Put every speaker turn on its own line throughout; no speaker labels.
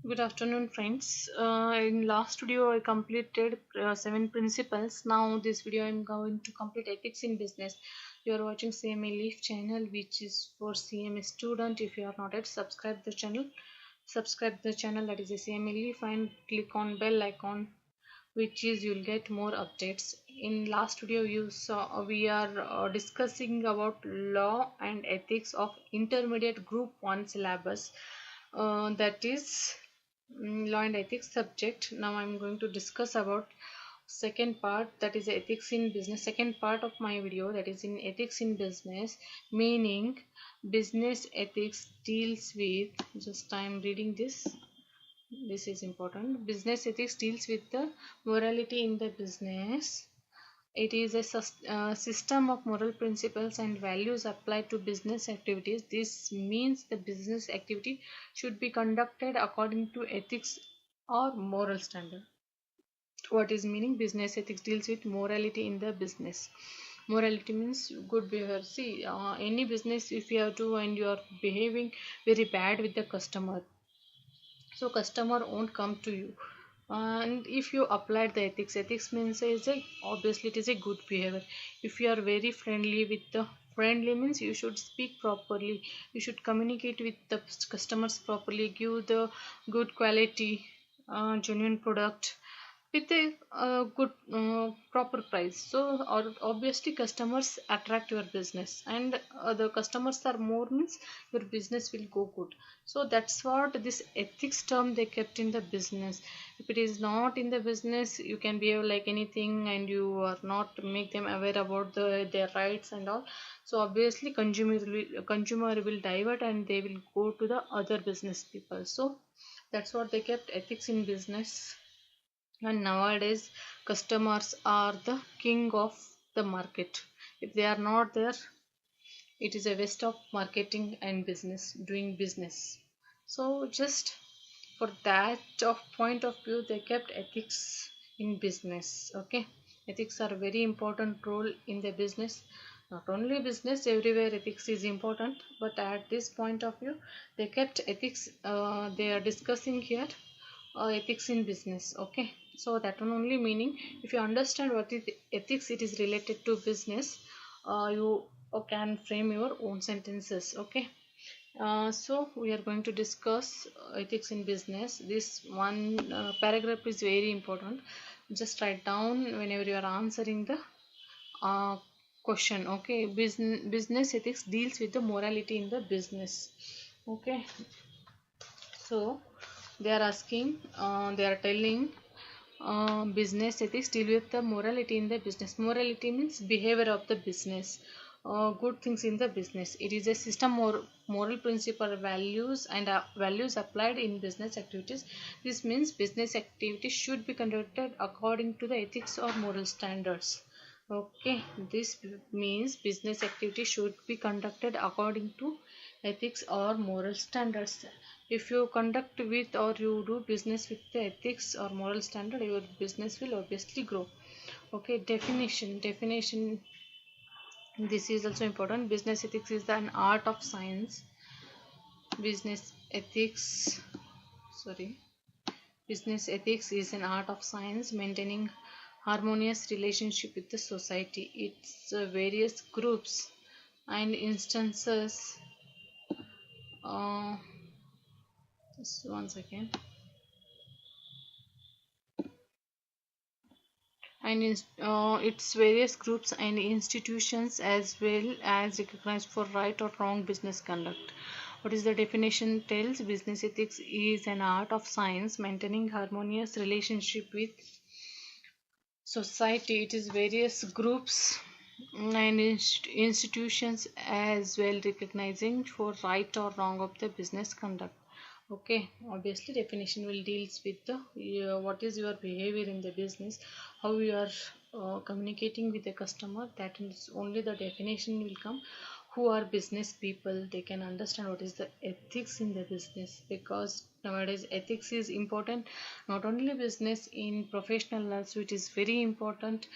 Good afternoon, friends. In last video, I completed 7 principles. Now, this video, I'm going to complete ethics in business. You are watching CMA Leaf channel, which is for CMA student. If you are not yet, subscribe the channel. Subscribe the channel, that is a CMA Leaf, and click on bell icon, which is you'll get more updates. In last video, you saw we are discussing about law and ethics of intermediate group 1 syllabus. That is law and ethics subject. Now I'm going to discuss about second part, that is ethics in business. Second part of my video, that is in ethics in business, meaning business ethics deals with, just I'm reading this is important. Business ethics deals with the morality in the business. It is a system of moral principles and values applied to business activities. This means the business activity should be conducted according to ethics or moral standard. What is meaning? Business ethics deals with morality in the business. Morality means good behavior. See, any business, if you have to and you are behaving very bad with the customer, so customer won't come to you. And if you apply the ethics means is a, obviously it is a good behavior. If you are very friendly with the, friendly means you should speak properly, you should communicate with the customers properly, give the good quality genuine product with a good proper price. So or obviously customers attract your business, and the customers are more means your business will go good. So that's what this ethics term they kept in the business. If it is not in the business, you can behave like anything and you are not make them aware about their rights and all. So obviously consumer will divert and they will go to the other business people. So that's what they kept ethics in business. And nowadays customers are the king of the market. If they are not there, it is a waste of marketing and business doing business. So just for that of point of view, they kept ethics in business. Okay, ethics are a very important role in the business. Not only business, everywhere ethics is important, but at this point of view they kept ethics. They are discussing here ethics in business. Okay, so that one only meaning, if you understand what is ethics, it is related to business, you can frame your own sentences. Okay, so we are going to discuss ethics in business. This one paragraph is very important. Just write down whenever you are answering the uh, question. Okay, business ethics deals with the morality in the business. Okay, so they are asking, they are telling business ethics deal with the morality in the business. Morality means behavior of the business, good things in the business. It is a system or moral principle, values and values applied in business activities. This means business activities should be conducted according to the ethics or moral standards. Okay, this means business activity should be conducted according to ethics or moral standards. If you conduct with or you do business with the ethics or moral standard, your business will obviously grow. Okay, definition, this is also important. Business ethics is an art of science. Business ethics, sorry, business ethics is an art of science maintaining harmonious relationship with the society. Its various groups and instances. Just one second. And its various groups and institutions as well as recognized for right or wrong business conduct. What is the definition? Tells business ethics is an art of science maintaining harmonious relationship with society. It is various groups and institutions as well recognizing for right or wrong of the business conduct. Okay, obviously definition will deals with the what is your behavior in the business, how you are communicating with the customer. That is only the definition will come. Who are business people, they can understand what is the ethics in the business, because nowadays ethics is important. Not only business, in professional life it is very important.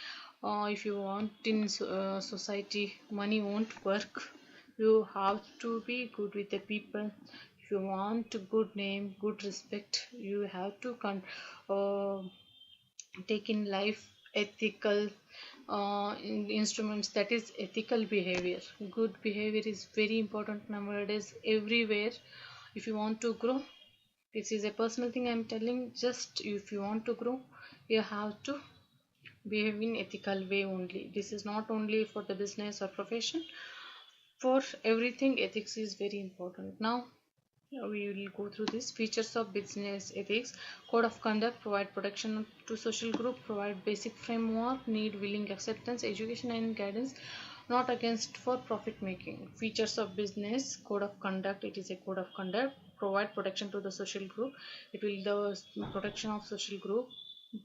If you want in society money won't work, you have to be good with the people. If you want a good name, good respect, you have to uh, take in life ethical instruments, that is ethical behavior. Good behavior is very important nowadays everywhere. If you want to grow, this is a personal thing I'm telling, just if you want to grow, you have to behave in ethical way only. This is not only for the business or profession, for everything ethics is very important. Now we will go through this features of business ethics. Code of conduct provide protection to social group, provide basic framework, need willing acceptance, education and guidance, not against for profit making. Features of business code of conduct, it is a code of conduct, provide protection to the social group, it will the protection of social group.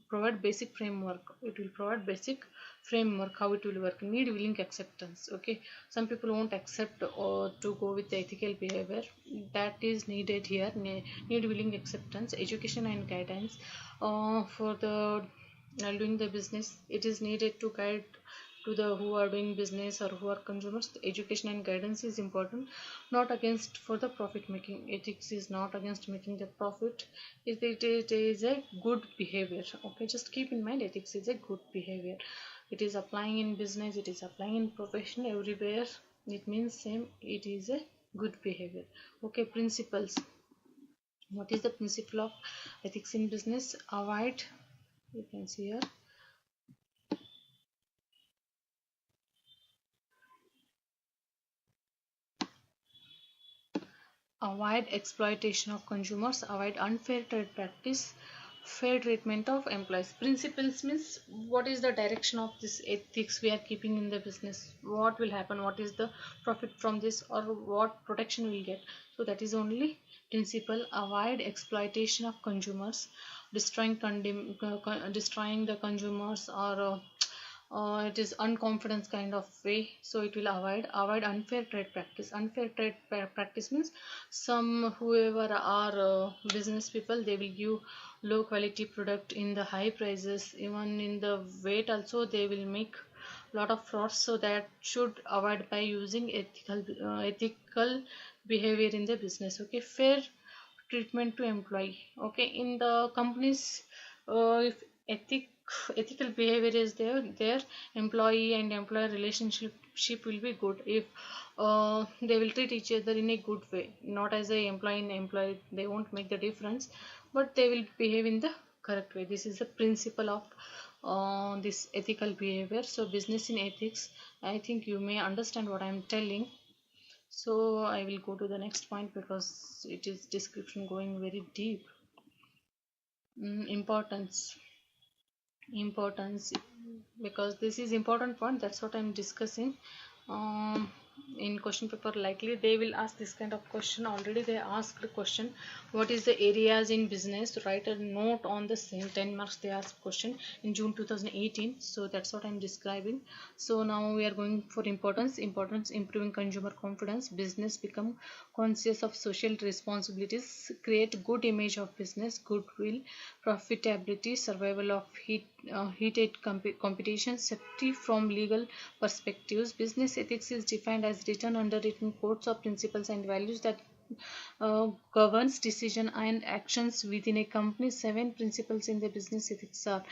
Provide basic framework, it will provide basic framework how it will work. Need willing acceptance, okay, some people won't accept or to go with the ethical behavior, that is needed here. Need willing acceptance, education and guidance for the doing the business, it is needed to guide to the who are doing business or who are consumers. The education and guidance is important. Not against for the profit making, ethics is not against making the profit. It is a good behavior, okay, just keep in mind ethics is a good behavior. It is applying in business, it is applying in profession, everywhere it means same, it is a good behavior. Okay, principles. What is the principle of ethics in business? Avoid, you can see here, avoid exploitation of consumers, avoid unfair trade practice, fair treatment of employees. Principles means what is the direction of this ethics we are keeping in the business, what will happen, what is the profit from this, or what protection we get. So that is only principle. Avoid exploitation of consumers, destroying the consumers, or it is unconfidence kind of way, so it will avoid unfair trade practice. Unfair trade practice means some whoever are business people, they will give low quality product in the high prices, even in the weight also they will make lot of frauds. So that should avoid by using ethical behavior in the business. Okay, fair treatment to employee, okay, in the companies, if ethical behavior is there, their employee and employer relationship will be good. If they will treat each other in a good way, not as a employee and employee, they won't make the difference, but they will behave in the correct way. This is the principle of this ethical behavior. So business in ethics, I think you may understand what I am telling. So I will go to the next point because it is description going very deep. Importance, because this is important point, that's what I'm discussing. um, in question paper likely they will ask this kind of question. Already they asked the question, what is the areas in business, write a note on the same. 10 marks they asked question in June 2018, so that's what I'm describing. So now we are going for importance. Improving consumer confidence, business become conscious of social responsibilities, create good image of business, goodwill, profitability, survival of heated competition, safety from legal perspectives. Business ethics is defined as written underwritten codes of principles and values that governs decision and actions within a company. 7 principles in the business ethics are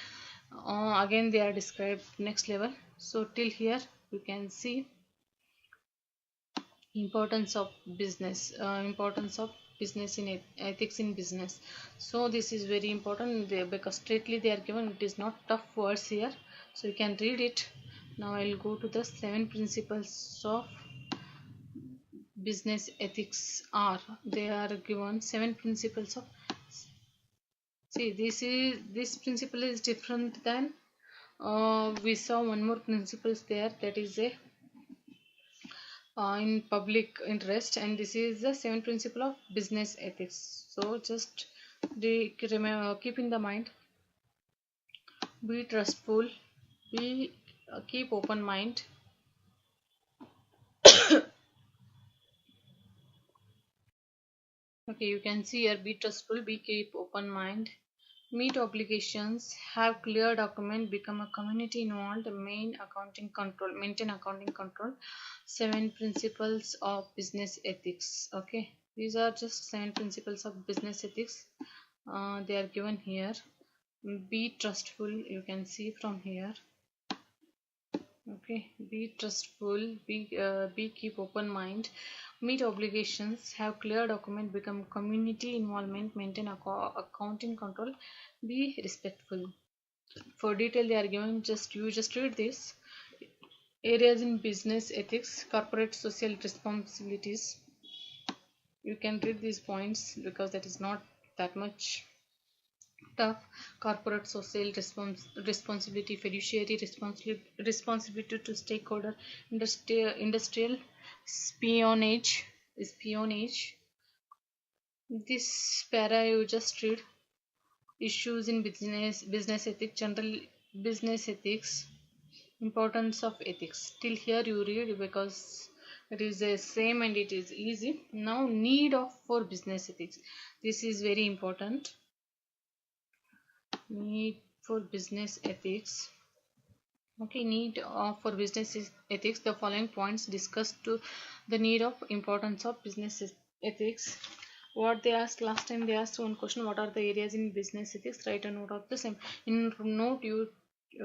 again they are described next level. So till here you can see importance of business in ethics in business. So this is very important because straightly they are given, it is not tough words here, so you can read it. Now I'll go to the 7 principles of business ethics. Are they are given 7 principles of, see this principle is different than we saw one more principles there, that is a in public interest, and this is the 7th principle of business ethics. So just remember, keep in the mind, be trustful, be keep open mind, okay, you can see here, be trustful, be keep open mind, meet obligations, have clear document, become a community involved, maintain accounting control. 7 principles of business ethics, okay. These are just 7 principles of business ethics. They are given here. Be trustful, you can see from here. Okay, be trustful, be keep open mind, meet obligations, have clear document, become community involvement, maintain accounting control, be respectful. For detail they are given, just read this. Areas in business ethics: corporate social responsibilities. You can read these points because that is not that much tough. Corporate social responsibility, fiduciary responsibility to stakeholder, industrial espionage. This para you just read. Issues in business ethics, general business ethics, importance of ethics. Till here you read because it is the same and it is easy. Now need of for business ethics. This is very important. Need for business ethics. Okay, need for business ethics. The following points discussed to the need of importance of business ethics. What they asked last time, they asked one question: what are the areas in business ethics? Write a note of the same. In note, you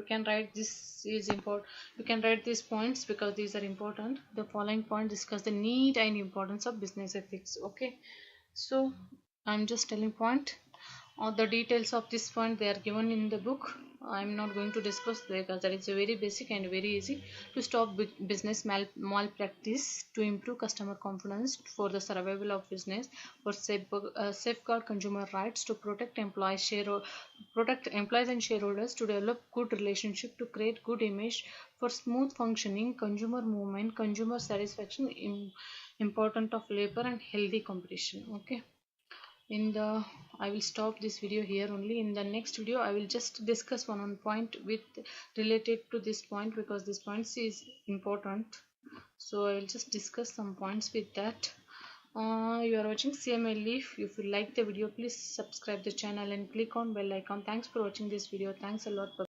can write this is important. You can write these points because these are important. The following point discuss the need and importance of business ethics. Okay, so I'm just telling point. The details of this point they are given in the book. I'm not going to discuss because that is a very basic and very easy. To stop business malpractice, to improve customer confidence, for the survival of business, for safeguard consumer rights, to protect employees and shareholders, to develop good relationship, to create good image, for smooth functioning consumer movement, consumer satisfaction, important of labor and healthy competition. Okay, in the I will stop this video here only. In the next video I will just discuss one point with related to this point because this point is important. So I will just discuss some points with that. You are watching CMA Leaf. If you like the video, please subscribe the channel and click on bell icon. Thanks for watching this video. Thanks a lot.